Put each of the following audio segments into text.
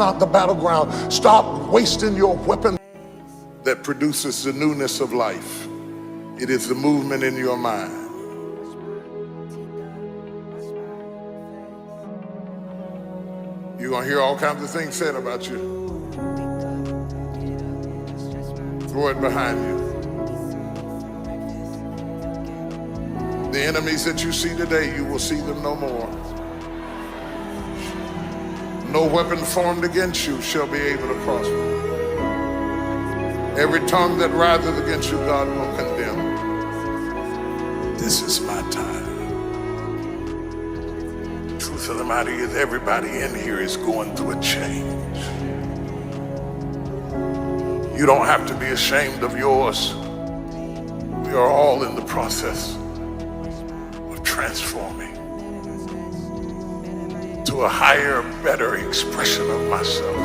Not the battleground. Stop wasting your weapon that produces the newness of life. It is the movement in your mind. You're going to hear all kinds of things said about you. Throw it behind you. The enemies that you see today, you will see them no more. No weapon formed against you shall be able to prosper. Every tongue that riseth against you, God will condemn. This is my time. Truth of the matter is, everybody in here is going through a change. You don't have to be ashamed of yours. We are all in the process of transforming to a higher, better expression of myself.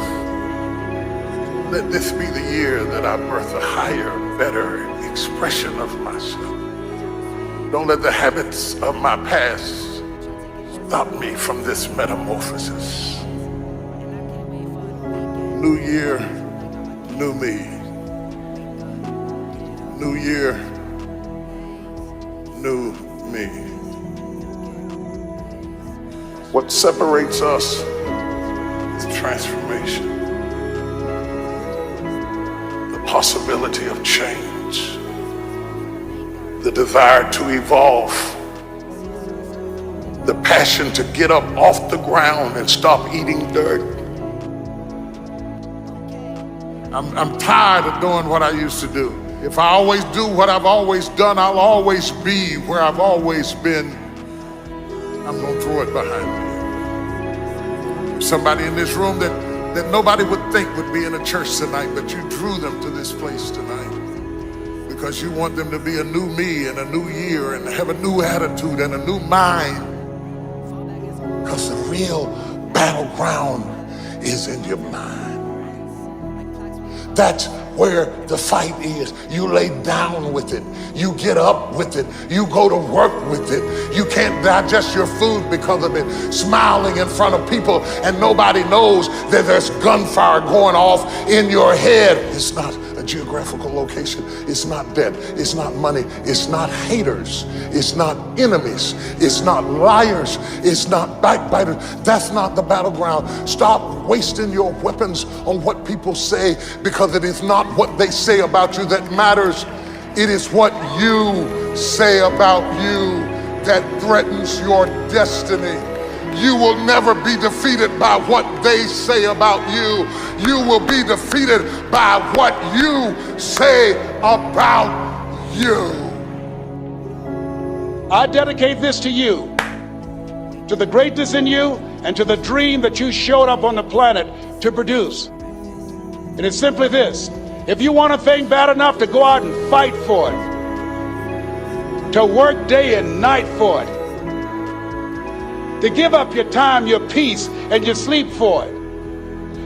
Let this be the year that I birth a higher, better expression of myself. Don't let the habits of my past stop me from this metamorphosis. New year, new me. New year, new me. What separates us is transformation. The possibility of change. The desire to evolve. The passion to get up off the ground and stop eating dirt. I'm tired of doing what I used to do. If I always do what I've always done, I'll always be where I've always been. I'm gonna throw it behind me. Somebody in this room that nobody would think would be in a church tonight, but you drew them to this place tonight because you want them to be a new me and a new year and have a new attitude and a new mind. Because the real battleground is in your mind. That's where the fight is. You lay down with it. You get up with it. You go to work with it. You can't digest your food because of it. Smiling in front of people and nobody knows that there's gunfire going off in your head. It's not a geographical location. It's not debt. It's not money. It's not haters. It's not enemies. It's not liars. It's not backbiters. That's not the battleground. Stop wasting your weapons on what people say, because it is not what they say about you that matters. It is what you say about you that threatens your destiny. You will never be defeated by what they say about you. You will be defeated by what you say about you. I dedicate this to you, to the greatness in you, and to the dream that you showed up on the planet to produce. And it's simply this: if you want a thing bad enough to go out and fight for it, to work day and night for it, to give up your time, your peace, and your sleep for it,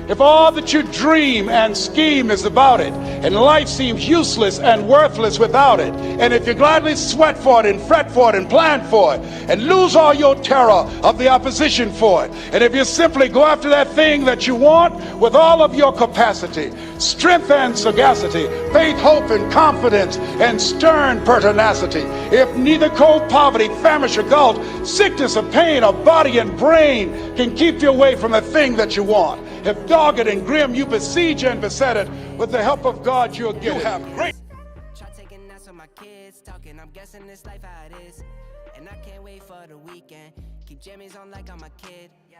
if all that you dream and scheme is about it, and life seems useless and worthless without it, and if you gladly sweat for it and fret for it and plan for it, and lose all your terror of the opposition for it, and if you simply go after that thing that you want with all of your capacity, strength and sagacity, faith, hope, and confidence, and stern pertinacity, if neither cold poverty, famish, or gulf, sickness or pain, or body and brain can keep you away from the thing that you want, if dogged and grim you besiege and beset it, with the help of God you'll get it. Have great. Try taking notes on my kids talking. I'm guessing this life how it is, and I can't wait for the weekend. Keep jammies on like I'm a kid. Yeah.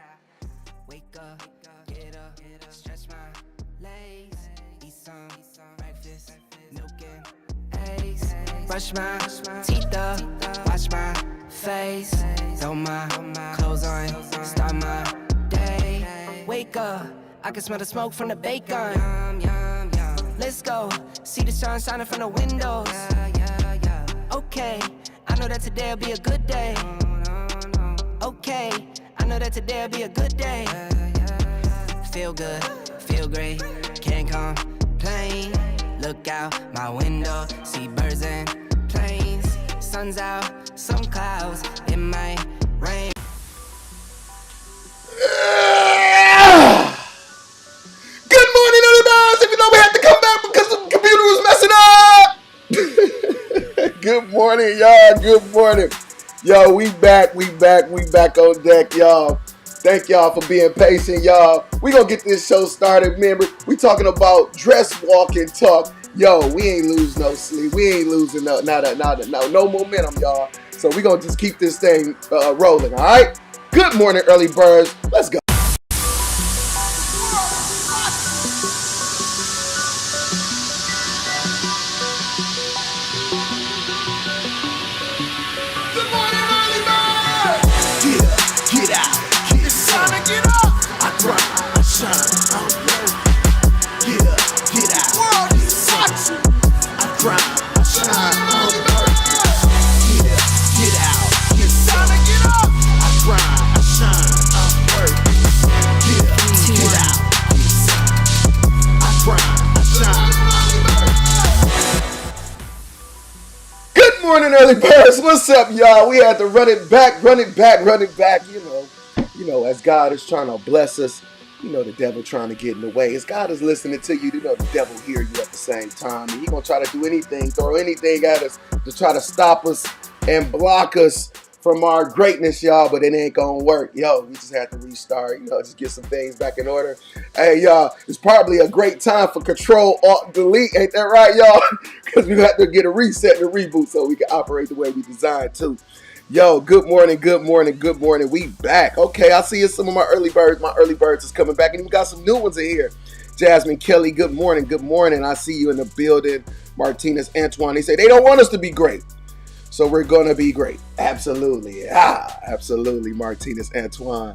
Wake up, get up, stretch my legs, eat some breakfast, milk and eggs. Brush my teeth up, wash my face, throw my clothes on, start my day. Wake up, I can smell the smoke from the bacon. Let's go, see the sun shining from the windows. Okay, I know that today'll be a good day. Okay, I know that today'll be a good day. Feel good, feel great, can't complain. Look out my window, see birds and planes. Sun's out, some clouds, it might rain. morning, y'all. Good morning. Yo, we back on deck, y'all. Thank y'all for being patient, y'all. We gonna get this show started. Remember, we talking about dress, walk, and talk. Yo, we ain't lose no sleep. We ain't losing no momentum, y'all. So we gonna just keep this thing rolling, all right? Good morning, early birds. Let's go. Good morning, early birds. What's up, y'all? We had to run it back. You know, as God is trying to bless us, you know, the devil trying to get in the way. As God is listening to you, you know, the devil hear you at the same time. And he gonna try to do anything, throw anything at us to try to stop us and block us from our greatness, y'all, but it ain't gonna work. Yo, we just had to restart, you know, just get some things back in order. Hey, y'all, it's probably a great time for Control, Alt, Delete. Ain't that right, y'all? Because we have to get a reset and a reboot so we can operate the way we designed to. Yo, good morning. We back. Okay, I see some of my early birds. My early birds is coming back, and we got some new ones in here. Jasmine Kelly, good morning. I see you in the building. Martinez Antoine, they say they don't want us to be great. So we're going to be great. Absolutely. Absolutely, Martinez Antoine.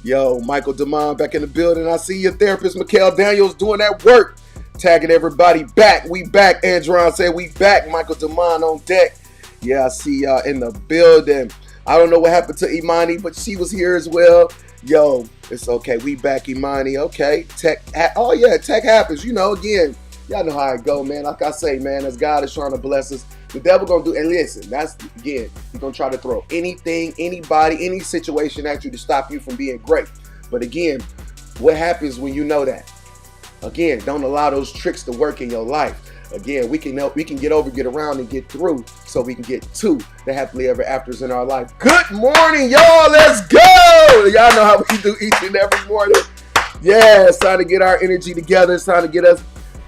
Yo, Michael DeMond back in the building. I see your therapist, Mikhail Daniels, doing that work. Tagging everybody back. We back. Andron said we back. Michael DeMond on deck. Yeah, I see y'all in the building. I don't know what happened to Imani, but she was here as well. Yo, it's okay. We back, Imani. Okay. Tech happens. You know, again, y'all know how it go, man. Like I say, man, as God is trying to bless us, the devil gonna do, and listen, that's, again, he's gonna try to throw anything, anybody, any situation at you to stop you from being great. But again, what happens when you know that? Again, don't allow those tricks to work in your life. Again, we can get over, get around, and get through so we can get to the happily ever afters in our life. Good morning, y'all. Let's go. Y'all know how we do each and every morning. Yeah, it's time to get our energy together. It's time to get us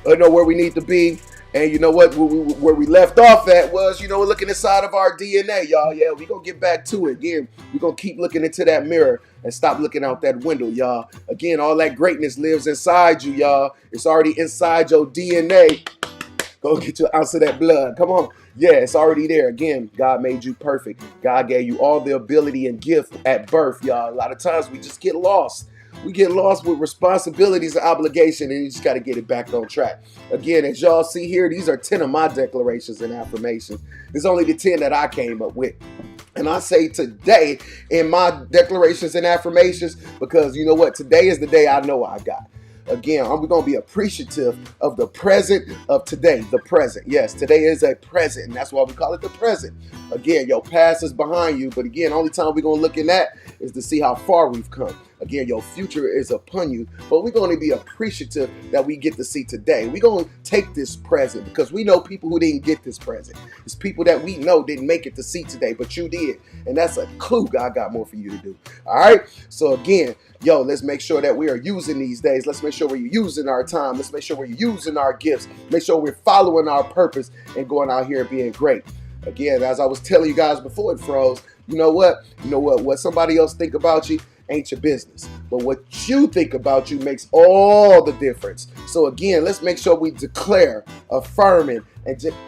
know where we need to be. And you know what? Where we left off at was, you know, looking inside of our DNA, y'all. Yeah, we're going to get back to it. Again, we're going to keep looking into that mirror and stop looking out that window, y'all. Again, all that greatness lives inside you, y'all. It's already inside your DNA. Go get you an ounce of that blood. Come on. Yeah, it's already there. Again, God made you perfect. God gave you all the ability and gift at birth, y'all. A lot of times we just get lost. We get lost with responsibilities and obligation, and you just got to get it back on track. Again, as y'all see here, these are 10 of my declarations and affirmations. It's only the 10 that I came up with. And I say today in my declarations and affirmations because you know what? Today is the day I know I got. Again, we're going to be appreciative of the present of today, the present. Yes, today is a present, and that's why we call it the present. Again, your past is behind you, but again, only time we're going to look in that is to see how far we've come. Again, your future is upon you, but we're going to be appreciative that we get to see today. We're going to take this present because we know people who didn't get this present. It's people that we know didn't make it to see today, but you did, and that's a clue God got more for you to do. All right? So again, yo, let's make sure that we are using these days. Let's make sure we're using our time. Let's make sure we're using our gifts. Make sure we're following our purpose and going out here and being great. Again, as I was telling you guys before it froze, you know what? What somebody else think about you ain't your business. But what you think about you makes all the difference. So again, let's make sure we declare, affirming,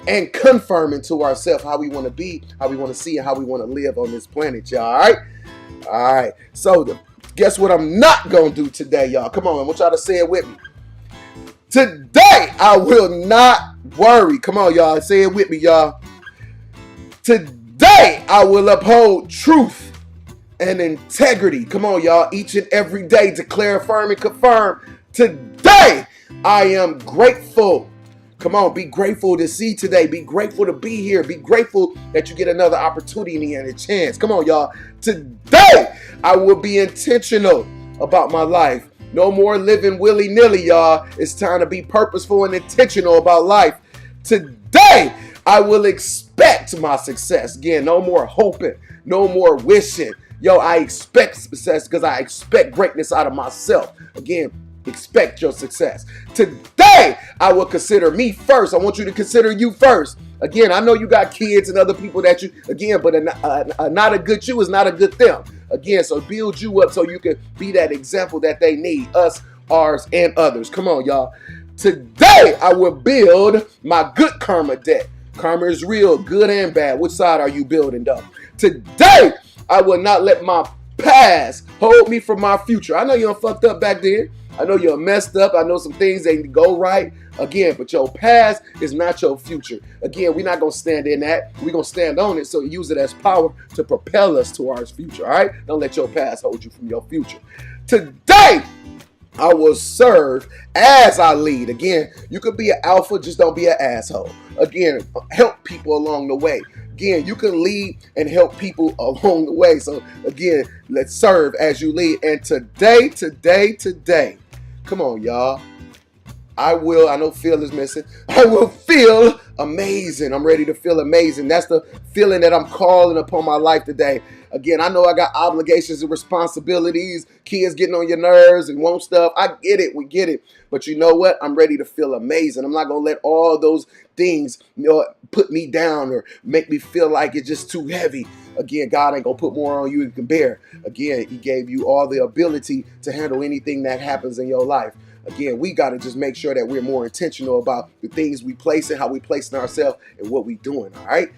and confirming to ourselves how we want to be, how we want to see, and how we want to live on this planet, y'all. All right? All right. So guess what I'm not going to do today, y'all? Come on, I want y'all to say it with me. Today, I will not worry. Come on, y'all. Say it with me, y'all. Today, I will uphold truth and integrity. Come on, y'all. Each and every day, declare, affirm, and confirm. Today, I am grateful. Come on, be grateful to see today. Be grateful to be here. Be grateful that you get another opportunity and a chance. Come on, y'all. Today, I will be intentional about my life. No more living willy-nilly, y'all. It's time to be purposeful and intentional about life. Today, I will expect my success. Again, no more hoping, no more wishing. Yo, I expect success because I expect greatness out of myself. Again, expect your success. Today, I will consider me first. I want you to consider you first. Again, I know you got kids and other people that you, again, but not a good you is not a good them. Again, so build you up so you can be that example that they need, us, ours, and others. Come on, y'all. Today, I will build my good karma deck. Karma is real, good and bad. Which side are you building, though? Today, I will not let my past hold me from my future. I know you done fucked up back then. I know you're messed up. I know some things ain't go right. Again, but your past is not your future. Again, we're not going to stand in that. We're going to stand on it, so use it as power to propel us to our future, all right? Don't let your past hold you from your future. Today, I will serve as I lead. Again, you could be an alpha, just don't be an asshole. Again, help people along the way. Again, you can lead and help people along the way. So again, let's serve as you lead. And today, come on, y'all. I know Phil is missing. I will feel amazing. I'm ready to feel amazing. That's the feeling that I'm calling upon my life today. Again, I know I got obligations and responsibilities, kids getting on your nerves and want stuff. I get it. We get it. But you know what? I'm ready to feel amazing. I'm not going to let all those things, put me down or make me feel like it's just too heavy. Again, God ain't going to put more on you than you can bear. Again, he gave you all the ability to handle anything that happens in your life. Again, we got to just make sure that we're more intentional about the things we place and how we place in ourselves and what we doing, all right?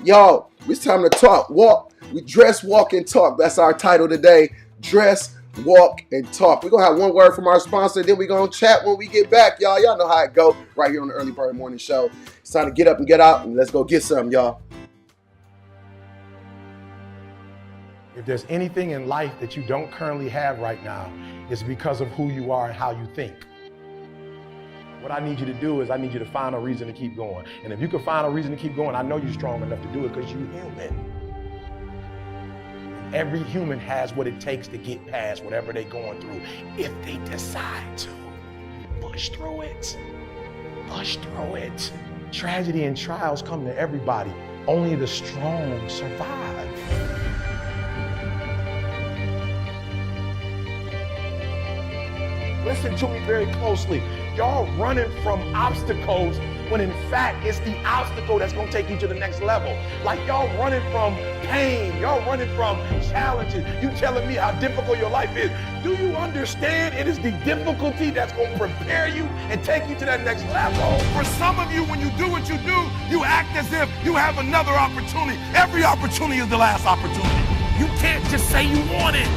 Y'all, it's time to talk. Walk. We dress, walk, and talk. That's our title today. Dress, walk, and talk. We're going to have one word from our sponsor, then we're going to chat when we get back, y'all. Y'all know how it go right here on the Early Bird Morning Show. It's time to get up and get out, and let's go get some, y'all. If there's anything in life that you don't currently have right now, it's because of who you are and how you think. What I need you to do is I need you to find a reason to keep going. And if you can find a reason to keep going, I know you're strong enough to do it because you're human. Every human has what it takes to get past whatever they're going through if they decide to. Push through it. Push through it. Tragedy and trials come to everybody. Only the strong survive. Listen to me very closely. Y'all running from obstacles when in fact it's the obstacle that's gonna take you to the next level. Like y'all running from pain, y'all running from challenges. You telling me how difficult your life is. Do you understand it is the difficulty that's gonna prepare you and take you to that next level? For some of you, when you do what you do, you act as if you have another opportunity. Every opportunity is the last opportunity. You can't just say you want it.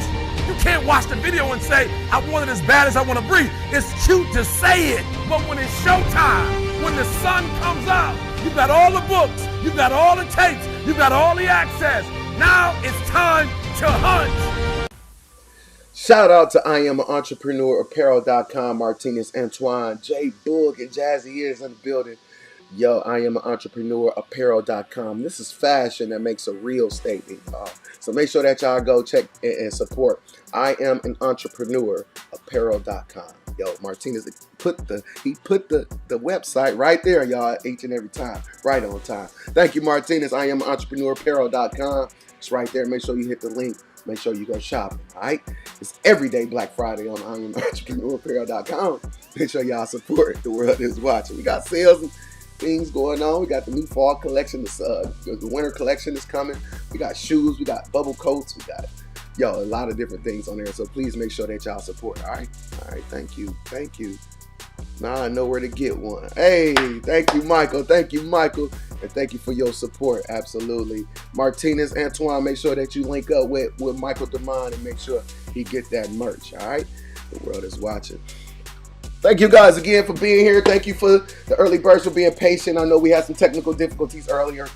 You can't watch the video and say, I want it as bad as I want to breathe. It's cute to say it, but when it's showtime, when the sun comes out, you've got all the books, you've got all the tapes, you've got all the access. Now it's time to hunt. Shout out to I Am an Entrepreneur Apparel.com, Martinez Antoine, J Boog, and Jazzy Ears in the building. Yo, I Am an Entrepreneur Apparel.com. This is fashion that makes a real statement, y'all. So make sure that y'all go check and support I Am an Entrepreneur Apparel.com. Yo, Martinez put the website right there, y'all, each and every time, right on time. Thank you, Martinez. I Am an Entrepreneur Apparel.com. It's right there. Make sure you hit the link. Make sure you go shopping, all right? It's everyday Black Friday on I Am an Entrepreneur Apparel.com. Make sure y'all support The World Is Watching. We got sales and things going on. We got the new fall collection. The winter collection is coming. We got shoes. We got bubble coats. We got, a lot of different things on there. So please make sure that y'all support. All right. All right. Thank you. Thank you. Now I know where to get one. Hey, thank you, Michael. Thank you, Michael. And thank you for your support. Absolutely. Martinez Antoine, make sure that you link up with Michael DeMond and make sure he get that merch. All right. The World Is Watching. Thank you guys again for being here. Thank you for the early birds for being patient. I know we had some technical difficulties earlier,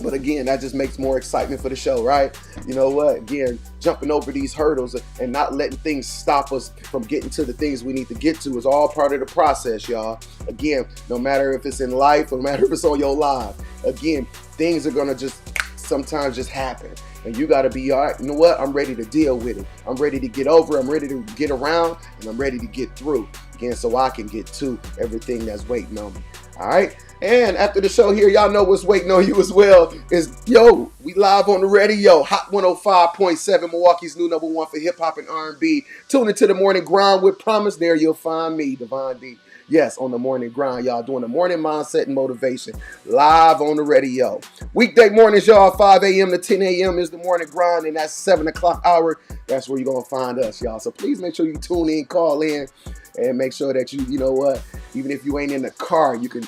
but again, that just makes more excitement for the show, right? You know what? Again, jumping over these hurdles and not letting things stop us from getting to the things we need to get to is all part of the process, y'all. Again, no matter if it's in life, no matter if it's on your live, again, things are gonna just sometimes just happen. And you got to be, all right, you know what? I'm ready to deal with it. I'm ready to get over. I'm ready to get around, and I'm ready to get through. Again, so I can get to everything that's waiting on me. All right. And after the show here, y'all know what's waiting on you as well. Is we live on the radio, Hot 105.7, Milwaukee's new #1 for hip hop and R&B. Tune into the morning grind with promise. There you'll find me, Devon D. Yes, on the morning grind, y'all, doing the morning mindset and motivation live on the radio. Weekday mornings, y'all, 5 a.m. to 10 a.m. is the morning grind, and that's 7 o'clock hour. That's where you're going to find us, y'all. So please make sure you tune in, call in, and make sure that you know what, even if you ain't in the car, you can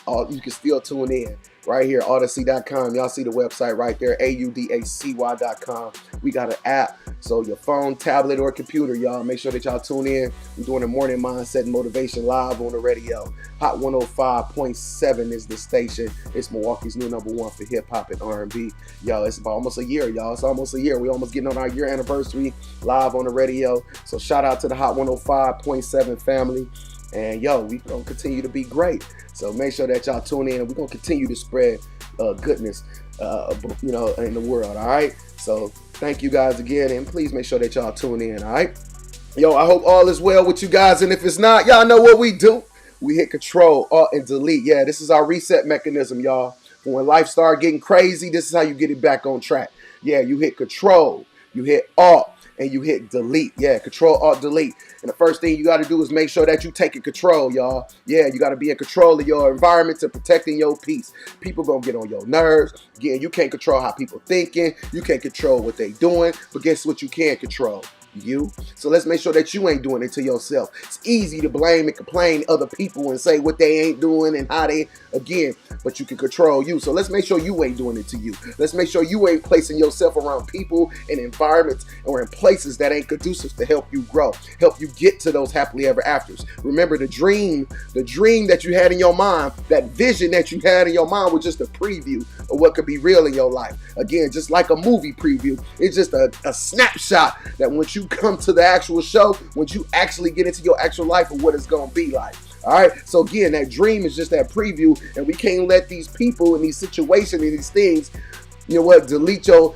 still tune in right here, Audacy.com. Y'all see the website right there, AUDACY.com. We got an app, so your phone, tablet, or computer, y'all, make sure that y'all tune in. We're doing the morning mindset and motivation live on the radio. Hot 105.7 is the station. It's Milwaukee's new #1 for hip hop and R&B. Yo, it's about almost a year, y'all. It's almost a year. We almost getting on our year anniversary live on the radio. So shout out to the Hot 105.7 family. And we gonna continue to be great. So make sure that y'all tune in. We're gonna continue to spread goodness, in the world. All right. So thank you guys again, and please make sure that y'all tune in. All right. I hope all is well with you guys, and if it's not, y'all know what we do. We hit Control, Alt, and Delete. Yeah, this is our reset mechanism, y'all. When life start getting crazy, this is how you get it back on track. Yeah, you hit Control, you hit Alt, and you hit Delete. Yeah, Control, Alt, Delete. And the first thing you got to do is make sure that you taking control, y'all. Yeah, you got to be in control of your environment and protecting your peace. People going to get on your nerves. Again, you can't control how people thinking. You can't control what they doing. But guess what you can control? You. So let's make sure that you ain't doing it to yourself. It's easy to blame and complain other people and say what they ain't doing and how they, but you can control you. So let's make sure you ain't doing it to you. Let's make sure you ain't placing yourself around people and environments or in places that ain't conducive to help you grow, help you get to those happily ever afters. Remember, the dream that you had in your mind, that vision that you had in your mind was just a preview of what could be real in your life. Again, just like a movie preview, it's just a snapshot that once you come to the actual show, once you actually get into your actual life of what it's going to be like. All right. So again, that dream is just that preview, and we can't let these people and these situations and these things, delete your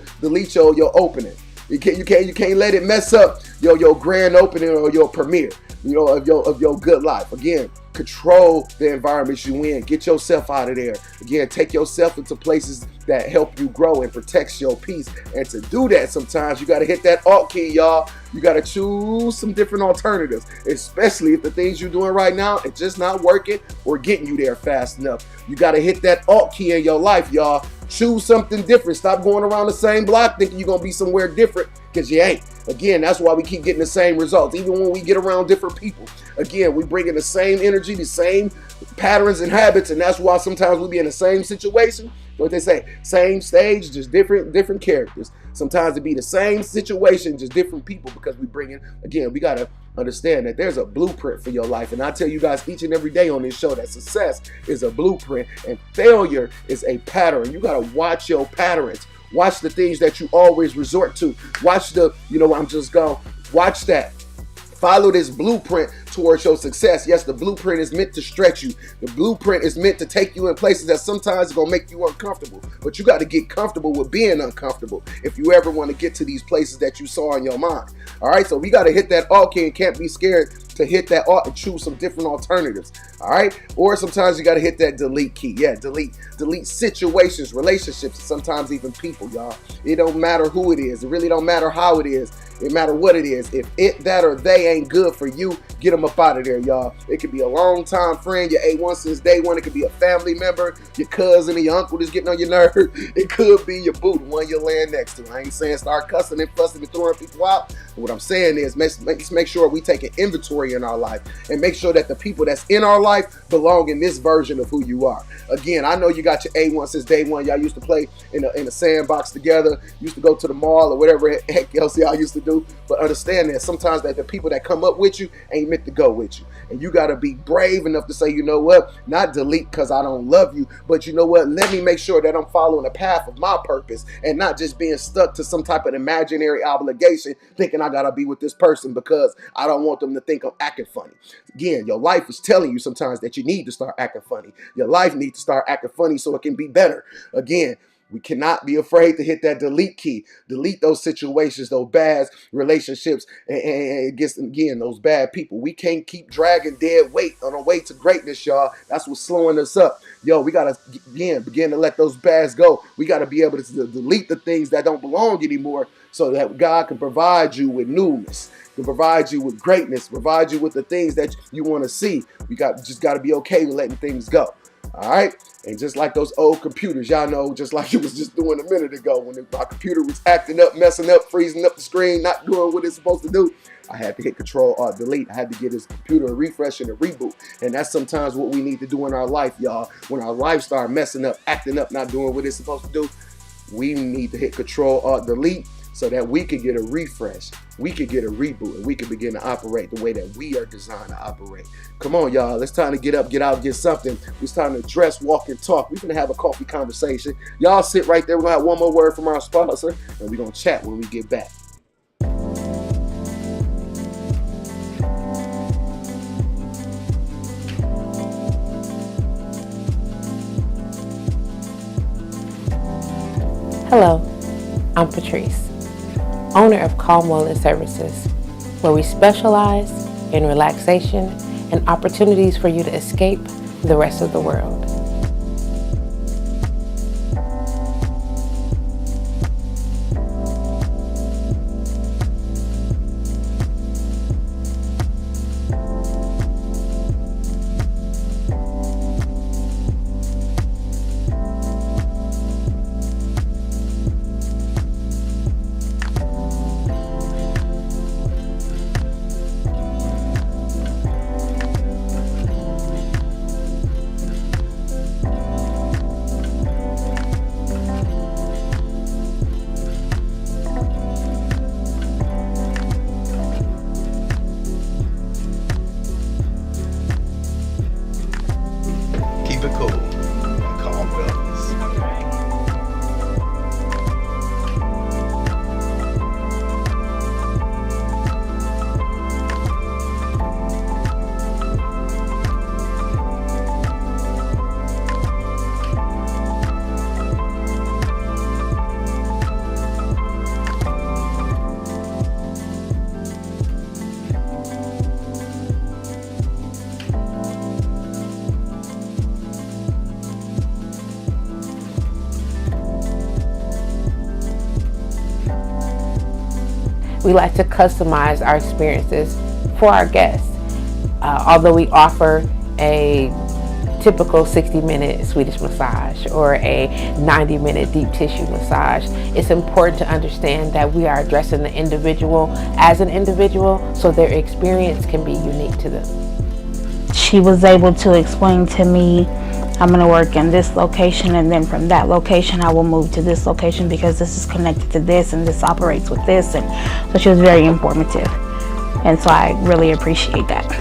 opening. You can't let it mess up your grand opening or your premiere, of your good life. Again, control the environment you in. Get yourself out of there. Again, take yourself into places that help you grow and protects your peace. And to do that, sometimes you got to hit that Alt key, y'all. You got to choose some different alternatives, especially if the things you're doing right now are just not working or getting you there fast enough. You got to hit that Alt key in your life, y'all. Choose something different. Stop going around the same block thinking you're going to be somewhere different, because you ain't. Again, that's why we keep getting the same results. Even when we get around different people, again, we bring in the same energy, the same patterns and habits, and that's why sometimes we be in the same situation. What they say, same stage, just different characters. Sometimes it be the same situation, just different people, because we bring in, again, we got to understand that there's a blueprint for your life. And I tell you guys each and every day on this show that success is a blueprint and failure is a pattern. You got to watch your patterns. Watch the things that you always resort to. Watch watch that. Follow this blueprint towards your success. Yes, the blueprint is meant to stretch you. The blueprint is meant to take you in places that sometimes are going to make you uncomfortable. But you got to get comfortable with being uncomfortable if you ever want to get to these places that you saw in your mind. All right, so we got to hit that Alt key and can't be scared to hit that Alt and choose some different alternatives. All right, or sometimes you got to hit that Delete key. Yeah, delete situations, relationships, sometimes even people, y'all. It don't matter who it is. It really don't matter how it is. It matter what it is. If it, that, or they ain't good for you, get them up out of there, y'all. It could be a long-time friend, your A1 since day one. It could be a family member, your cousin or your uncle that's getting on your nerve. It could be your boo, the one you're laying next to. I ain't saying start cussing and fussing and throwing people out. But what I'm saying is let's make sure we take an inventory in our life and make sure that the people that's in our life belong in this version of who you are. Again, I know you got your A1 since day one. Y'all used to play in a sandbox together, used to go to the mall or whatever heck else y'all used to do. But understand that sometimes that the people that come up with you ain't meant to go with you. And you got to be brave enough to say, you know what, not delete because I don't love you, but you know what, let me make sure that I'm following the path of my purpose and not just being stuck to some type of imaginary obligation thinking I got to be with this person because I don't want them to think I'm acting funny. Again, your life is telling you sometimes that you need to start acting funny. Your life needs to start acting funny so it can be better. Again, we cannot be afraid to hit that delete key. Delete those situations, those bad relationships, and again, those bad people. We can't keep dragging dead weight on our way to greatness, y'all. That's what's slowing us up. Yo, we got to begin to let those bads go. We got to be able to delete the things that don't belong anymore so that God can provide you with newness, can provide you with greatness, provide you with the things that you want to see. We just got to be okay with letting things go. All right? And just like those old computers, y'all know, just like you was just doing a minute ago, when my computer was acting up, messing up, freezing up the screen, not doing what it's supposed to do, I had to hit Control-Alt-Delete. I had to get this computer a refresh and a reboot. And that's sometimes what we need to do in our life, y'all. When our life start messing up, acting up, not doing what it's supposed to do, we need to hit Control-Alt-Delete so that we can get a refresh, we can get a reboot, and we can begin to operate the way that we are designed to operate. Come on, y'all. It's time to get up, get out, get something. It's time to dress, walk, and talk. We're going to have a coffee conversation. Y'all sit right there. We're going to have one more word from our sponsor, and we're going to chat when we get back. Hello, I'm Patrice, owner of Calm Wellness Services, where we specialize in relaxation and opportunities for you to escape the rest of the world. Keep it cool. Calm Wellness. We like to customize our experiences for our guests. Although we offer a typical 60-minute Swedish massage or a 90-minute deep tissue massage, it's important to understand that we are addressing the individual as an individual so their experience can be unique to them. She was able to explain to me, I'm going to work in this location, and then from that location I will move to this location because this is connected to this and this operates with this. And so she was very informative, and so I really appreciate that.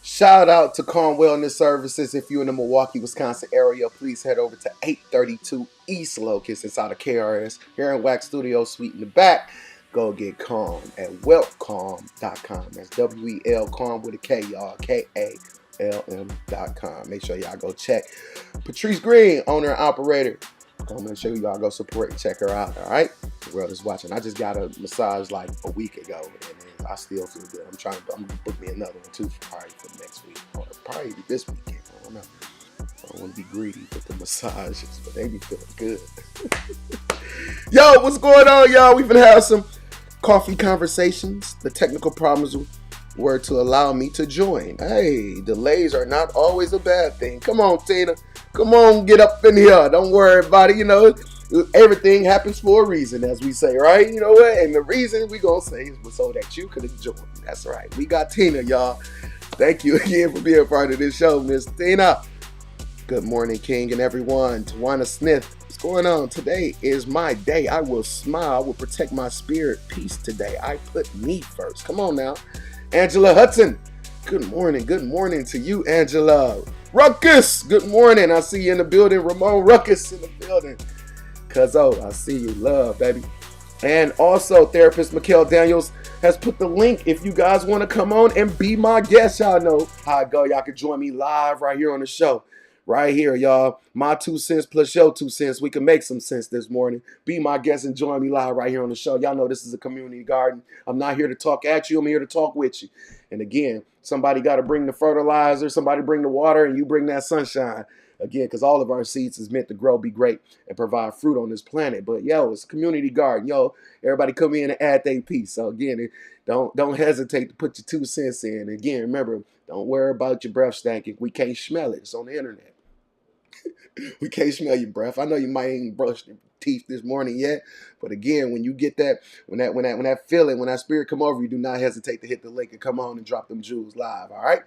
Shout out to Calm Wellness Services. If you're in the Milwaukee, Wisconsin area, please head over to 832 East Locust inside of KRS here in Wax Studio Suite in the back. Go get Calm at welcalm.com. That's W-E-L Calm with a K, y'all. KALM.com. Make sure y'all go check Patrice Green, owner and operator. I'm make sure y'all go support and check her out, all right? The world is watching. I just got a massage like a week ago, and I still feel good. I'm gonna book me another one too, probably for next week, or probably this weekend. I don't know. I don't want to be greedy with the massages, but they be feeling good. Yo, what's going on, y'all? We've been having some coffee conversations. The technical problems were to allow me to join. Hey, delays are not always a bad thing. Come on, Tina. Come on, get up in here. Don't worry about it. You know, everything happens for a reason, as we say, right? You know what? And the reason we gonna say is so that you could enjoy. That's right. We got Tina, y'all. Thank you again for being a part of this show, Miss Tina. Good morning, King and everyone. Tawana Smith, what's going on? Today is my day. I will smile. I will protect my spirit. Peace today. I put me first. Come on now. Angela Hudson, good morning. Good morning to you, Angela. Ruckus, good morning. I see you in the building. Ramon Ruckus in the building. Cuzzo, I see you. Love, baby. And also, therapist Mikhail Daniels has put the link if you guys want to come on and be my guest. Y'all know how I go. Y'all can join me live right here on the show. Right here, y'all. My 2 cents plus your 2 cents. We can make some sense this morning. Be my guest and join me live right here on the show. Y'all know this is a community garden. I'm not here to talk at you. I'm here to talk with you. And again, somebody got to bring the fertilizer. Somebody bring the water, and you bring that sunshine. Again, because all of our seeds is meant to grow, be great, and provide fruit on this planet. But yo, it's a community garden. Yo, everybody come in and add their piece. So again, don't hesitate to put your 2 cents in. Again, remember, don't worry about your breath stinking. We can't smell it. It's on the internet. We can't smell your breath. I know you might ain't brushed your teeth this morning yet, but again, when you get that, when that feeling, when that spirit come over you, do not hesitate to hit the link and come on and drop them jewels live. All right.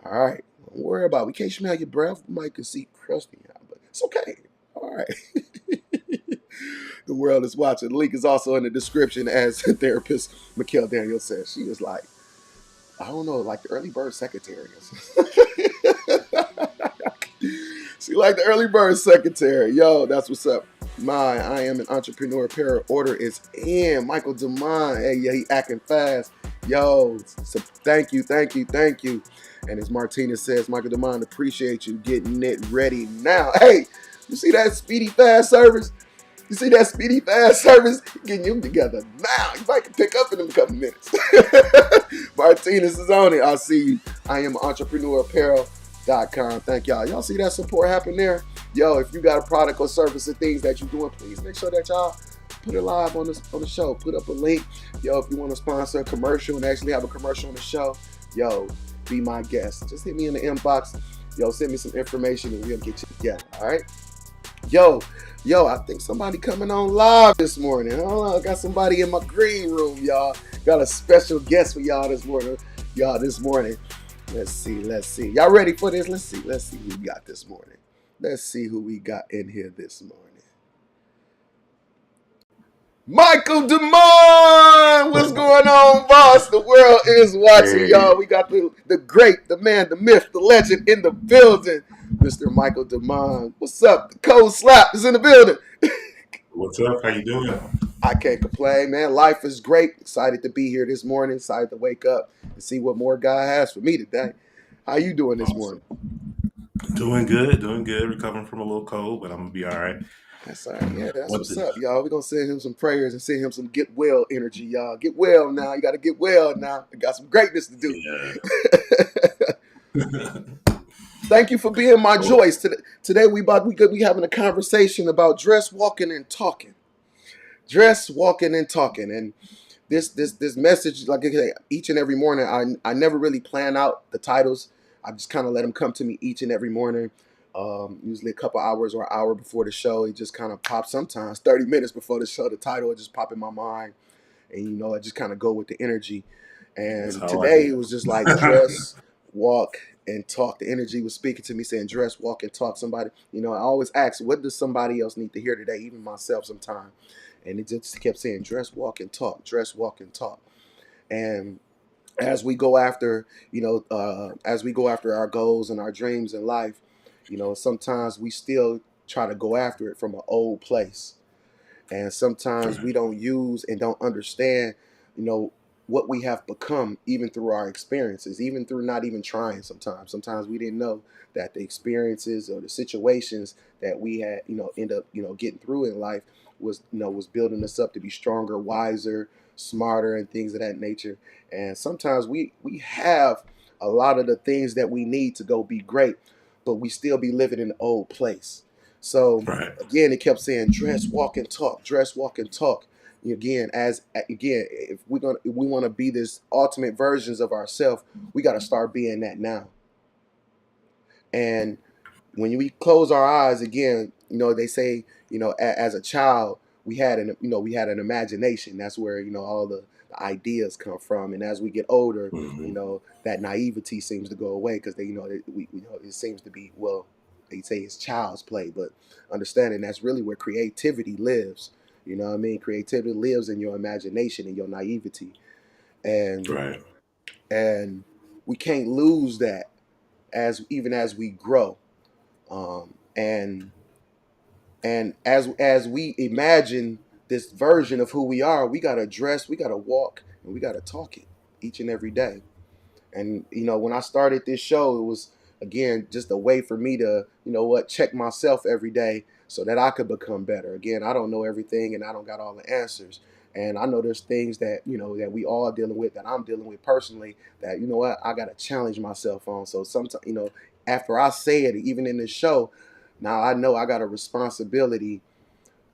Don't worry about it. We can't smell your breath. We might can see crusty out, but it's okay. All right. The world is watching. The link is also in the description, as therapist Mikhail Daniel says. She is like, I don't know, like the early bird secretary. She like the early bird secretary. Yo, that's what's up. I am an entrepreneur. Order is in. Michael DeMond. Hey, yeah, he acting fast. Yo, so thank you. And as Martinez says, Michael DeMond, appreciate you getting it ready now. Hey, you see that speedy fast service? Getting you together now. You might pick up in a couple minutes. Martinez is on it. I see you. I am entrepreneurapparel.com. Thank y'all. Y'all see that support happen there? Yo, if you got a product or service or things that you're doing, please make sure that y'all put it live on the show. Put up a link. Yo, if you want to sponsor a commercial and actually have a commercial on the show, yo, be my guest. Just hit me in the inbox. Yo, send me some information and we'll get you together. All right? Yo, I think somebody coming on live this morning. I got somebody in my green room, y'all. Got a special guest for y'all this morning. Let's see. Y'all ready for this? Let's see who we got this morning. Let's see who we got in here this morning. Michael DeMond! What's going on, boss? The world is watching, y'all. We got the great, the man, the myth, the legend in the building. Mr. Michael DeMond. What's up? The cold slap is in the building. What's up? How you doing? I can't complain, man. Life is great. Excited to be here this morning. Excited to wake up and see what more God has for me today. How you doing this morning? Doing good. Recovering from a little cold, but I'm going to be all right. That's all right. Yeah, that's what's up, y'all. We're going to send him some prayers and send him some get well energy, y'all. Get well now. You got to get well now. We got some greatness to do. Yeah. Thank you for being my Joyce. Today we having a conversation about dress, walking, and talking. Dress, walking, and talking. And this message, like I say, each and every morning, I never really plan out the titles. I just kind of let them come to me each and every morning. Usually a couple hours or an hour before the show. It just kind of pops, sometimes 30 minutes before the show. The title will just pop in my mind. And, I just kind of go with the energy. And today it was just like dress, walk, and talk. The energy was speaking to me, saying dress, walk, and talk. Somebody, I always ask, what does somebody else need to hear today? Even myself sometimes. And it just kept saying dress, walk, and talk. Dress, walk, and talk. And as we go after, our goals and our dreams in life, sometimes we still try to go after it from an old place. And sometimes we don't use and don't understand, what we have become, even through our experiences, even through not even trying sometimes. Sometimes we didn't know that the experiences or the situations that we had, end up, getting through in life was building us up to be stronger, wiser, smarter, and things of that nature. And sometimes we have a lot of the things that we need to go be great, but we still be living in the old place. So again, it kept saying dress, walk, and talk. Dress, walk, and talk. Again, if we want to be this ultimate versions of ourselves, we got to start being that now. And when we close our eyes again, they say, as a child, we had an imagination. That's where, all the ideas come from. And as we get older, that naivety seems to go away because it seems to be, well, they say it's child's play, but understanding that's really where creativity lives. You know what I mean? Creativity lives in your imagination and your naivety. And we can't lose that even as we grow. And as we imagine this version of who we are, we got to dress, we got to walk, and we got to talk it each and every day. And when I started this show, it was again just a way for me to, check myself every day so that I could become better. Again, I don't know everything and I don't got all the answers. And I know there's things that, that we all dealing with, that I'm dealing with personally, that, I got to challenge myself on. So sometimes, after I say it, even in this show, now I know I got a responsibility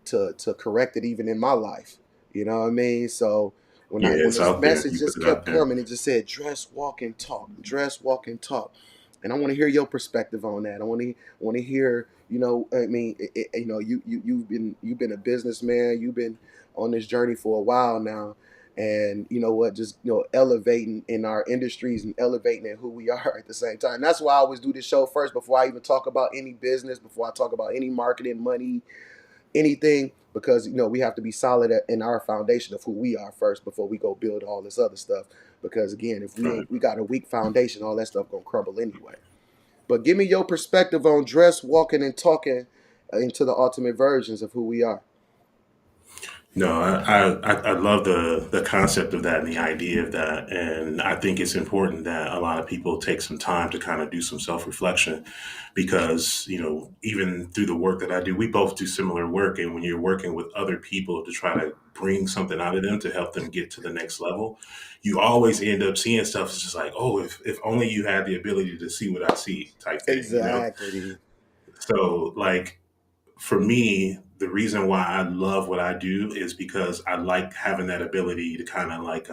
to correct it even in my life. You know what I mean? So Yeah, when it's this out there. message You put just it out kept there. coming, it just said dress, walk, and talk. Dress, walk, and talk. And I want to hear your perspective on that. I want to hear, I mean, you've been a businessman. You've been on this journey for a while now. And you know what, just elevating in our industries and elevating in who we are at the same time. That's why I always do this show first before I even talk about any business, before I talk about any marketing, money, anything, because we have to be solid in our foundation of who we are first before we go build all this other stuff. Because again, if Right. we got a weak foundation, all that stuff gonna crumble anyway. But give me your perspective on dress, walking, and talking into the ultimate versions of who we are. No, I love the concept of that and the idea of that, and I think it's important that a lot of people take some time to kind of do some self reflection, because even through the work that I do, we both do similar work, and when you're working with other people to try to bring something out of them to help them get to the next level, you always end up seeing stuff. It's just like, oh, if only you had the ability to see what I see, type thing. Exactly. So like for me, the reason why I love what I do is because I like having that ability to kind of like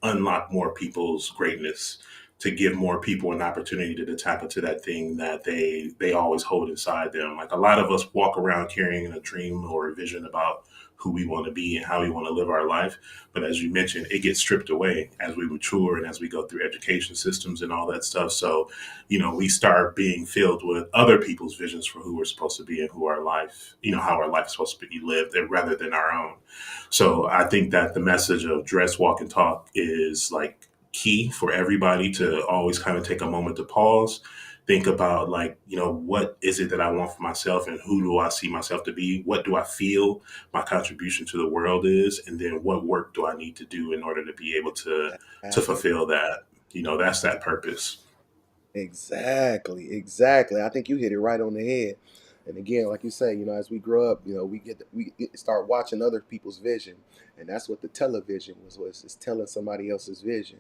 unlock more people's greatness, to give more people an opportunity to tap into that thing that they always hold inside them. Like a lot of us walk around carrying a dream or a vision about who we want to be and how we want to live our life. But as you mentioned, it gets stripped away as we mature and as we go through education systems and all that stuff. So, we start being filled with other people's visions for who we're supposed to be and who our life, how our life is supposed to be lived rather than our own. So I think that the message of dress, walk, and talk is like key for everybody to always kind of take a moment to pause, think about like, what is it that I want for myself and who do I see myself to be? What do I feel my contribution to the world is? And then what work do I need to do in order to be able to fulfill that? That's that purpose. Exactly. I think you hit it right on the head. And again, like you say, as we grow up, start watching other people's vision, and that's what the television was. It's telling somebody else's vision.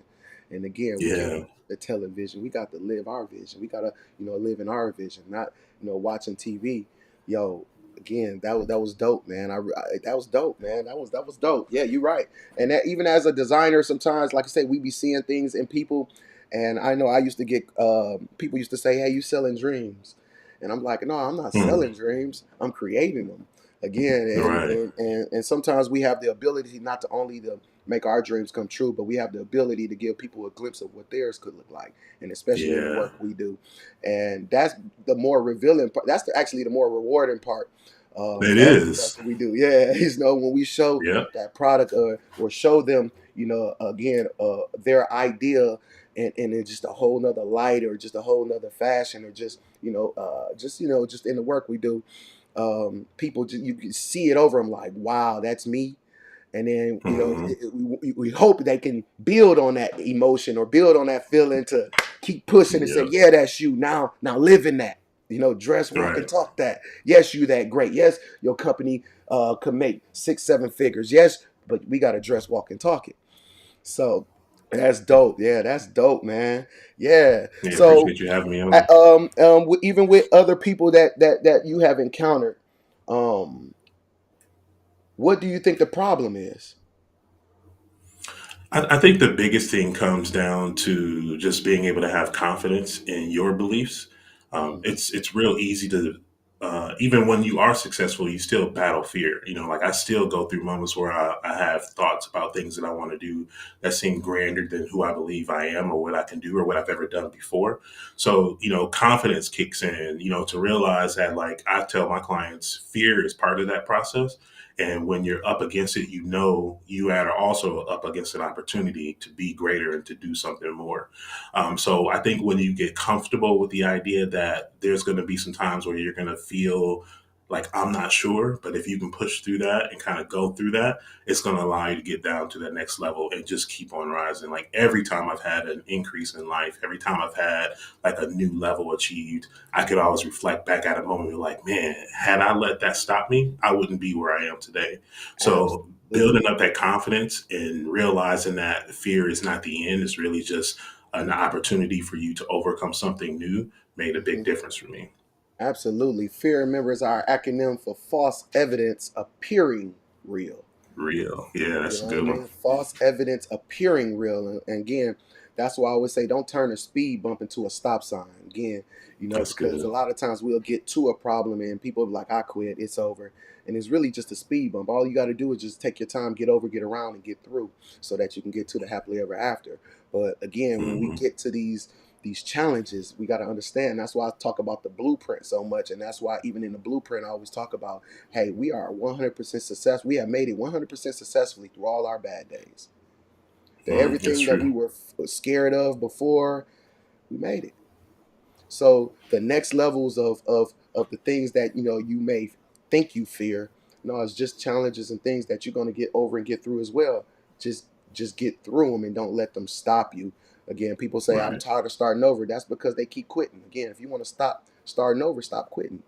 And again, we can't Yeah. watch the television. We got to live our vision. We gotta, live in our vision, not watching TV. Yo, again, that was dope, man. That was dope, man. That was dope. Yeah, you're right. And that, even as a designer, sometimes, like I say, we be seeing things in people. And I know I used to get people used to say, "Hey, you selling dreams?" And I'm like, "No, I'm not Hmm. selling dreams. I'm creating them." Again, and Right. and, and and sometimes we have the ability not to only to make our dreams come true, but we have the ability to give people a glimpse of what theirs could look like, and especially in the Yeah. work we do. And that's the more revealing part. That's actually the more rewarding part It of the stuff is. that we do. Yeah, when we show Yeah. that product or show them, again, their idea and in just a whole nother light or just a whole nother fashion or just just in the work we do, people just, you can see it over them like, wow, that's me. And then Hmm. we hope they can build on that emotion or build on that feeling to keep pushing and say, Yep. yeah, that's you. Now live in that. Dress, walk, and Right. talk that. Yes, you that great. Yes, your company could make 6, 7 figures. Yes, but we got to dress, walk, and talk it. So that's dope. Yeah, that's dope, man. Yeah. Yeah. So Appreciate you having me on. even with other people that you have encountered, um, what do you think the problem is? I think the biggest thing comes down to just being able to have confidence in your beliefs. Hmm. It's real easy to even when you are successful, you still battle fear. Like I still go through moments where I have thoughts about things that I want to do that seem grander than who I believe I am or what I can do or what I've ever done before. So confidence kicks in. To realize that like I tell my clients, fear is part of that process. And when you're up against it, you are also up against an opportunity to be greater and to do something more. So I think when you get comfortable with the idea that there's going to be some times where you're going to feel like I'm not sure, but if you can push through that and kind of go through that, it's going to allow you to get down to that next level and just keep on rising. Like every time I've had an increase in life, every time I've had like a new level achieved, I could always reflect back at a moment and be like, man, had I let that stop me, I wouldn't be where I am today. So Absolutely. building up that confidence and realizing that fear is not the end, is really just an opportunity for you to overcome something new made a big Mhm. difference for me. Absolutely. Fear, remember, is our acronym for false evidence appearing real. Real. Yeah, You that's a know what I good one. mean? False evidence appearing real. And again, that's why I always say don't turn a speed bump into a stop sign. Again, That's because a good. lot of times we'll get to a problem and people are like, I quit, it's over. And it's really just a speed bump. All you got to do is just take your time, get over, get around, and get through so that you can get to the happily ever after. But again, when we Hmm. get to these challenges, we got to understand. That's why I talk about the blueprint so much. And that's why even in the blueprint, I always talk about, hey, we are 100% success. We have made it 100% successfully through all our bad days. That That's everything that we true. were scared of before, we made it. So the next levels of the things that you may think you fear, it's just challenges and things that you're going to get over and get through as well. Just get through them and don't let them stop you. Again, people say I'm Right. tired of starting over. That's because they keep quitting. Again, if you want to stop starting over, stop quitting.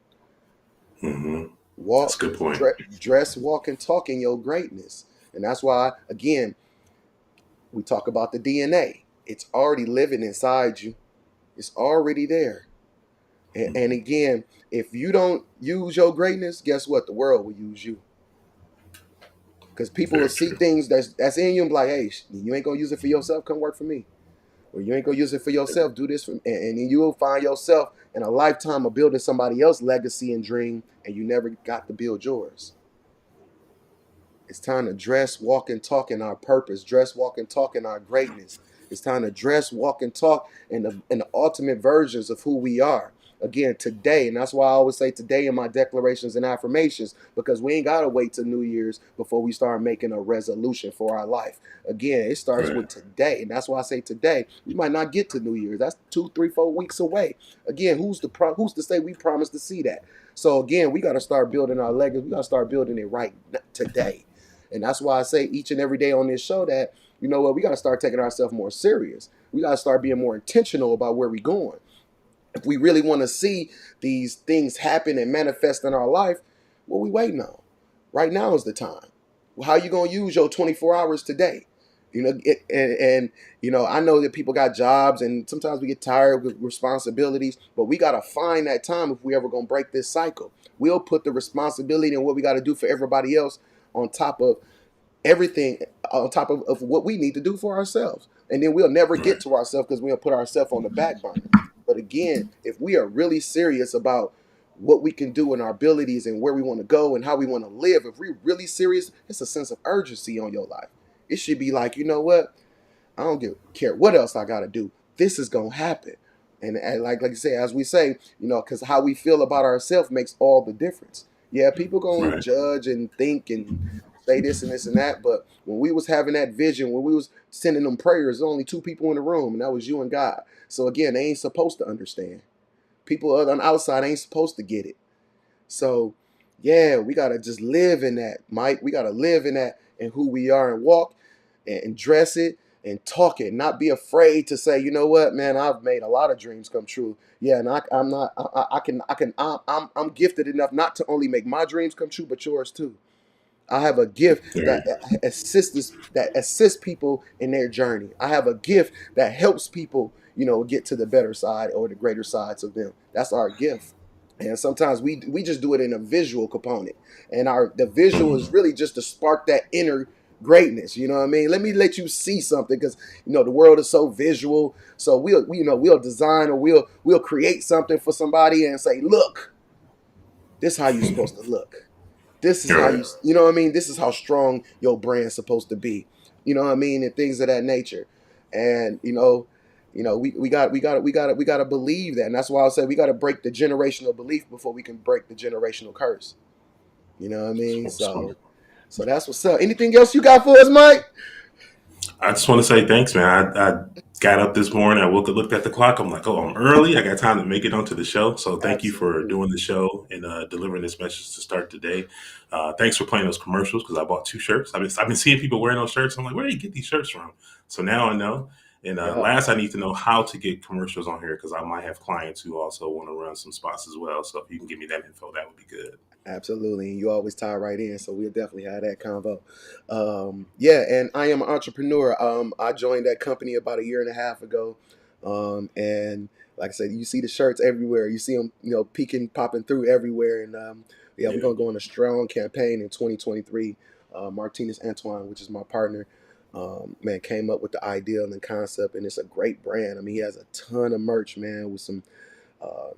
Hmm. That's a Walk, good point. dress, walk, and talk in your greatness. And that's why, again, we talk about the DNA. It's already living inside you. It's already there. And Mhm. again, if you don't use your greatness, guess what? The world will use you. Because people will Very see true. things that's in you and be like, hey, you ain't gonna use it for yourself, come work for me. Or you ain't gonna use it for yourself, do this for me. And then you will find yourself in a lifetime of building somebody else's legacy and dream, and you never got to build yours. It's time to dress, walk, and talk in our purpose. Dress, walk, and talk in our greatness. It's time to dress, walk, and talk in the ultimate versions of who we are. Again, today, and that's why I always say today in my declarations and affirmations, because we ain't gotta wait till New Year's before we start making a resolution for our life. Again, it starts Right. with today, and that's why I say today. We might not get to New Year's. That's 2, 3, 4 weeks away. Again, who's to say we promised to see that? So again, we got to start building our legacy. We got to start building it right today. And that's why I say each and every day on this show that, you know what, we got to start taking ourselves more serious. We got to start being more intentional about where we're going. If we really want to see these things happen and manifest in our life, what we waiting on? Right now is the time. How you going to use your 24 hours today? I know that people got jobs and sometimes we get tired with responsibilities, but we got to find that time if we ever going to break this cycle. We'll put the responsibility and what we got to do for everybody else on top of everything, on top of what we need to do for ourselves. And then we'll never get Right. to ourselves because we'll put ourselves on the back burner. But again, if we are really serious about what we can do and our abilities and where we want to go and how we want to live, if we're really serious, it's a sense of urgency on your life. It should be like, you know what? I don't care what else I got to do. This is going to happen. And like you say, as we say, because how we feel about ourselves makes all the difference. Yeah, people going to Right. judge and think and say this and this and that. But when we was having that vision, when we was sending them prayers, there's only two people in the room, and that was you and God. So again, they ain't supposed to understand. People on the outside ain't supposed to get it. So yeah, we got to just live in that, Mike. We got to live in that and who we are and walk and dress it and talk it. Not be afraid to say, you know what, man, I've made a lot of dreams come true. Yeah, and I'm not. I'm gifted enough not to only make my dreams come true, but yours too. I have a gift that Right. assists people in their journey. I have a gift that helps people, get to the better side or the greater sides of them. That's our gift. And sometimes we just do it in a visual component, and the visual is Mhm. really just to spark that inner greatness. You know what I mean? Let me let you see something because the world is so visual. So we'll design or we'll create something for somebody and say, look, this is how you're supposed to look. This is how Right. you know what I mean? This is how strong your brand's supposed to be. You know what I mean? And things of that nature. And we got to believe that. And that's why I say we got to break the generational belief before we can break the generational curse. You know what I mean? So So that's what's up. Anything else you got for us, Mike? I just want to say thanks, man. got up this morning. I looked at the clock. I'm like, oh, I'm early. I got time to make it onto the show. So thank you for Absolutely. doing the show and delivering this message to start today. Thanks for playing those commercials because I bought 2 shirts. I've been seeing people wearing those shirts. I'm like, where do you get these shirts from? So now I know. And Yeah. last, I need to know how to get commercials on here because I might have clients who also want to run some spots as well. So if you can give me that info, that would be good. Absolutely, and you always tie right in, so we'll definitely have that convo. Yeah, and I am an entrepreneur. I joined that company about a year and a half ago, and like I said, you see the shirts everywhere. You see them, peeking, popping through everywhere. And yeah, we're Yeah. gonna go on a strong campaign in 2023. Martinez Antoine, which is my partner, man, came up with the idea and the concept, and it's a great brand. I mean, he has a ton of merch, man, with some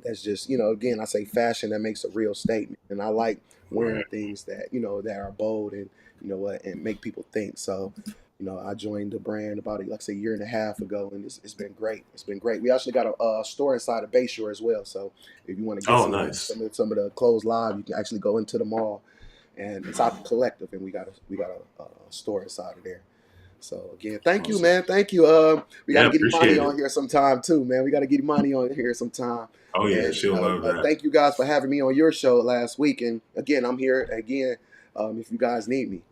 that's just, again, I say fashion that makes a real statement. And I like wearing Right. things that, that are bold and, and make people think. So, I joined the brand about, like I say, a year and a half ago, and it's been great. It's been great. We actually got a store inside of Bayshore as well. So if you want to get Oh, some nice. some of the clothes live, you can actually go into the mall, and it's out the collective, and we got a store inside of there. So again, thank you, Awesome. man. Thank you. We got Yeah, to get Imani appreciate it. on here sometime too, man. We got to get Imani on here sometime. Oh, yeah, And she'll love that. thank you guys for having me on your show last week. And again, I'm here again if you guys need me.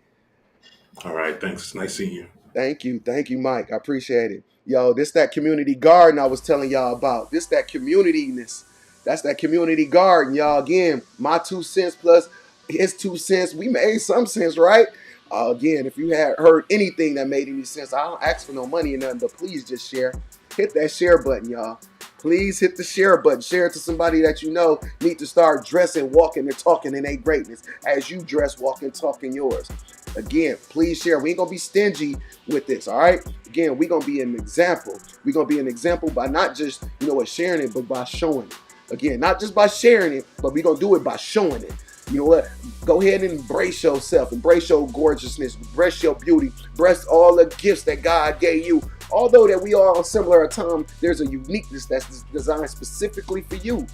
All right, thanks. Nice seeing you. Thank you, Mike. I appreciate it. Yo, this that community garden I was telling y'all about. This that communityness. That's that community garden, y'all. Again, my 2 cents plus his 2 cents. We made some sense, right? Again, if you had heard anything that made any sense, I don't ask for no money or nothing, but please just share. Hit that share button, y'all. Please hit the share button. Share it to somebody that you know need to start dressing, walking, and talking in their greatness as you dress, walk, and talk in yours. Again, please share. We ain't gonna be stingy with this, all right? Again, we're gonna be an example. We're gonna be an example by not just, sharing it, but by showing it. Again, not just by sharing it, but we're gonna do it by showing it. You know what? Go ahead and embrace yourself, embrace your gorgeousness, embrace your beauty, embrace all the gifts that God gave you. Although that we all are similar at times, there's a uniqueness that's designed specifically for you.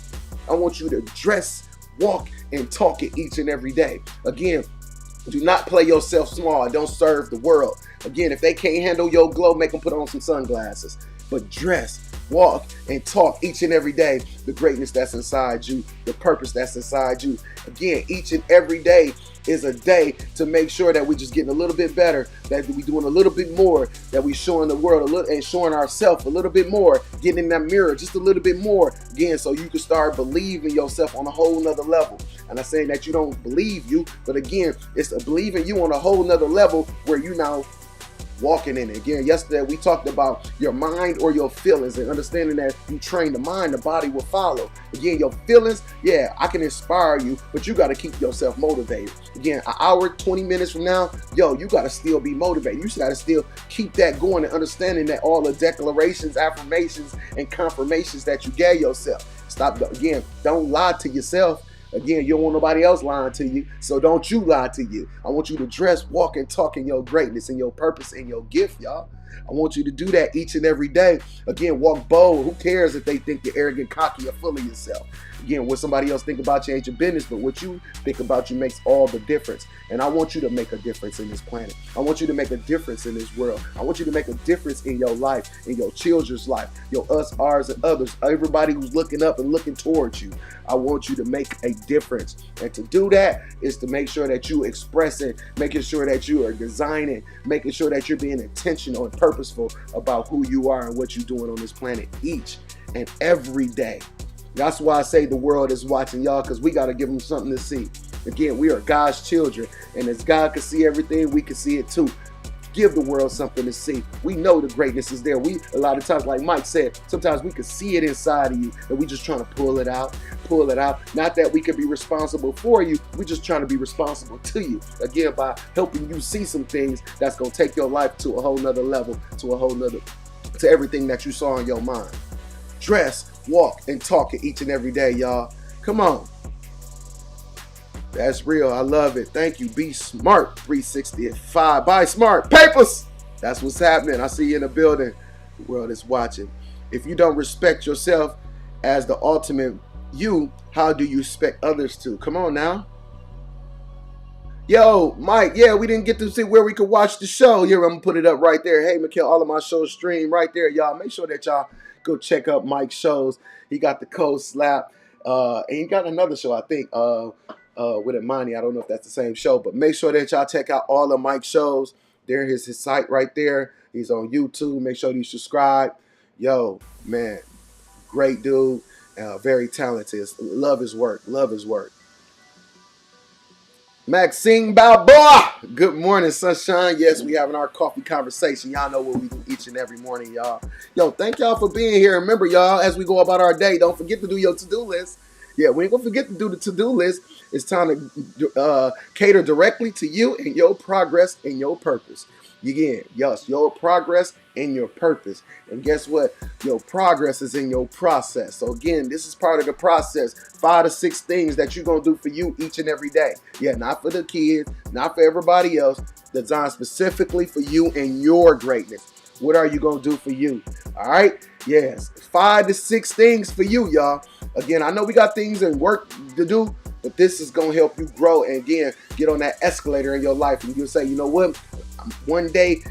I want you to dress, walk, and talk it each and every day. Again, do not play yourself small. Don't serve the world. Again, if they can't handle your glow, make them put on some sunglasses. But dress, walk, and talk each and every day the greatness that's inside you, the purpose that's inside you. Again, each and every day is a day to make sure that we're just getting a little bit better, that we're doing a little bit more, that we're showing the world a little and showing ourselves a little bit more, getting in that mirror just a little bit more, again, so you can start believing yourself on a whole nother level. And I'm saying that you don't believe you, but again, it's a believing you on a whole nother level where you now walking in it. Again, yesterday we talked about your mind or your feelings and understanding that you train the mind, the body will follow. Again, your feelings, yeah, I can inspire you, but you got to keep yourself motivated. Again, an hour, 20 minutes from now, yo, you got to still be motivated. You got to still keep that going and understanding that all the declarations, affirmations, and confirmations that you gave yourself. Stop, again, don't lie to yourself. Again, you don't want nobody else lying to you, so don't you lie to you. I want you to dress, walk, and talk in your greatness and your purpose and your gift, y'all. I want you to do that each and every day. Again, walk bold. Who cares if they think you're arrogant, cocky, or full of yourself? Again, what somebody else think about you ain't your business, but what you think about you makes all the difference. And I want you to make a difference in this planet. I want you to make a difference in this world. I want you to make a difference in your life, in your children's life, your us, ours, and others. Everybody who's looking up and looking towards you. I want you to make a difference. And to do that is to make sure that you expressing, making sure that you are designing, making sure that you're being intentional and purposeful about who you are and what you're doing on this planet each and every day. That's why I say the world is watching, y'all, because we got to give them something to see. Again, we are God's children, and as God can see everything, we can see it too. Give the world something to see. We know the greatness is there. We, a lot of times, like Mike said, sometimes we can see it inside of you, and we just trying to pull it out. Not that we could be responsible for you. We just trying to be responsible to you. Again, by helping you see some things that's going to take your life to a whole nother level, to everything that you saw in your mind. Dress, walk, and talk it each and every day, y'all. Come on. That's real. I love it. Thank you. Be smart. 365. Buy smart papers. That's what's happening. I see you in the building. The world is watching. If you don't respect yourself as the ultimate you, how do you expect others to? Come on now. Yo, Mike, yeah, we didn't get to see where we could watch the show. Yeah, I'm going to put it up right there. Hey, Mikhail, all of my shows stream right there, y'all. Make sure that y'all go check out Mike's shows. He got the Code Slap. And he got another show, I think, with Imani. I don't know if that's the same show, but make sure that y'all check out all of Mike's shows. There is his site right there. He's on YouTube. Make sure you subscribe. Yo, man, great dude. Very talented. Love his work. Love his work. Maxine Balboa. Good morning, sunshine. Yes, we having our coffee conversation. Y'all know what we do each and every morning, y'all. Yo, thank y'all for being here. Remember, y'all, as we go about our day, don't forget to do your to-do list. Yeah, we ain't gonna forget to do the to-do list. It's time to cater directly to you and your progress and your purpose. Again, yes, your progress and your purpose. And guess what? Your progress is in your process. So again, this is part of the process. 5 to 6 things that you're going to do for you each and every day. Yeah, not for the kids, not for everybody else. Designed specifically for you and your greatness. What are you going to do for you? All right? Yes, 5 to 6 things for you, y'all. Again, I know we got things and work to do, but this is going to help you grow and, again, get on that escalator in your life. And you'll say, you know what? One day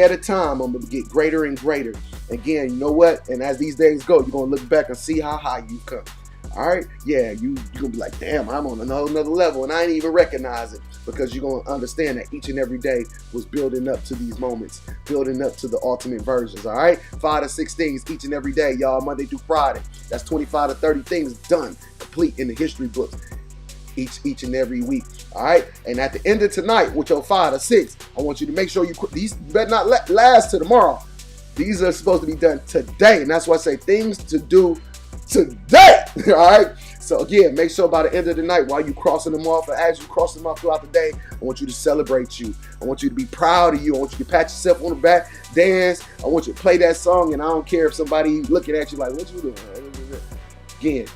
at a time, I'm going to get greater and greater. Again, you know what? And as these days go, you're going to look back and see how high you've come. All right? Yeah, you're going to be like, damn, I'm on another level, and I ain't even recognize it, because you're going to understand that each and every day was building up to these moments, building up to the ultimate versions. All right? 5 to 6 things each and every day, y'all, Monday through Friday. That's 25 to 30 things done, complete in the history books. Each and every week. All right, and at the end of tonight with your 5 to 6, I want you to make sure these better not last till tomorrow. These are supposed to be done today, and that's why I say things to do today. All right, so again, make sure by the end of the night, while you crossing them off, and as you cross them off throughout the day, I want you to celebrate you. I want you to be proud of you. I want you to pat yourself on the back, dance. I want you to play that song, and I don't care if somebody looking at you like, what you doing? Again,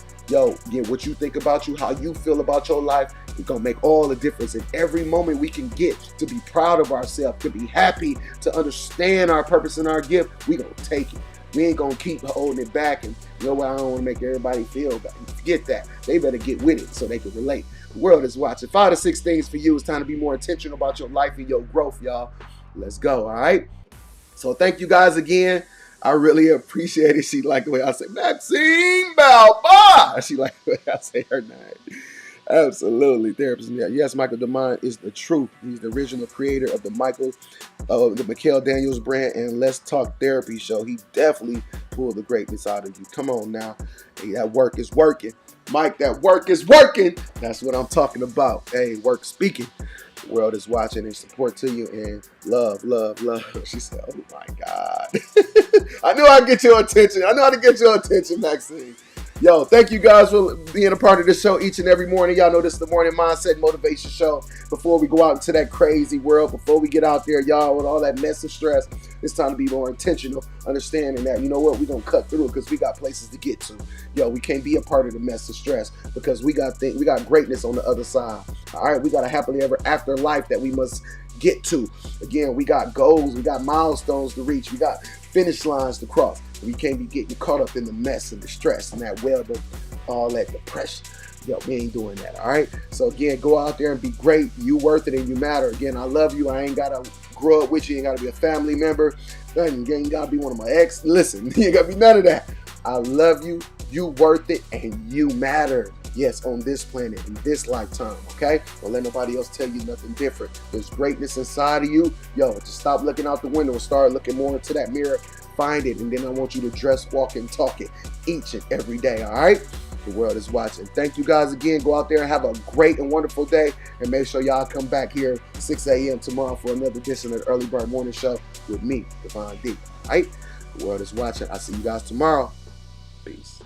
what you think about you, how you feel about your life, it's going to make all the difference. In every moment we can get to be proud of ourselves, to be happy, to understand our purpose and our gift, we going to take it. We ain't going to keep holding it back. And you know what? I don't want to make everybody feel bad. Forget that. They better get with it so they can relate. The world is watching. 5 to 6 things for you. It's time to be more intentional about your life and your growth, y'all. Let's go, all right? So thank you guys again. I really appreciate it. She liked the way I say Maxine Balboa. She liked the way I say her name. Absolutely. Therapist. Yes, Michael DeMond is the truth. He's the original creator of the Mikhail Daniels brand and Let's Talk Therapy show. He definitely pulled the greatness out of you. Come on now. Hey, that work is working. Mike, that work is working. That's what I'm talking about. Hey, work speaking. The world is watching, and support to you, and love, love, love. She said, oh my God. I knew I'd get your attention. I know how to get your attention, Maxine. Yo, thank you guys for being a part of this show each and every morning. Y'all know this is the Morning Mindset Motivation Show. Before we go out into that crazy world, before we get out there, y'all, with all that mess and stress, it's time to be more intentional, understanding that, you know what, we're going to cut through it because we got places to get to. Yo, we can't be a part of the mess and stress because we got greatness on the other side. All right, we got a happily ever after life that we must get to. Again, we got goals, we got milestones to reach, we got finish lines to cross. We can't be getting caught up in the mess and the stress and that web of all that depression. Yo, we ain't doing that, all right? So again, go out there and be great. You worth it and you matter. Again, I love you. I ain't got to grow up with you. You ain't got to be a family member. You ain't got to be one of my ex. Listen, you ain't got to be none of that. I love you. You worth it and you matter. Yes, on this planet, in this lifetime, okay? Don't let nobody else tell you nothing different. There's greatness inside of you. Yo, just stop looking out the window and start looking more into that mirror. Find it, and then I want you to dress, walk, and talk it each and every day, all right? The world is watching. Thank you guys again. Go out there and have a great and wonderful day, and make sure y'all come back here 6 a.m. tomorrow for another edition of the Early Bird Morning Show with me, Devon D, all right? The world is watching. I'll see you guys tomorrow. Peace.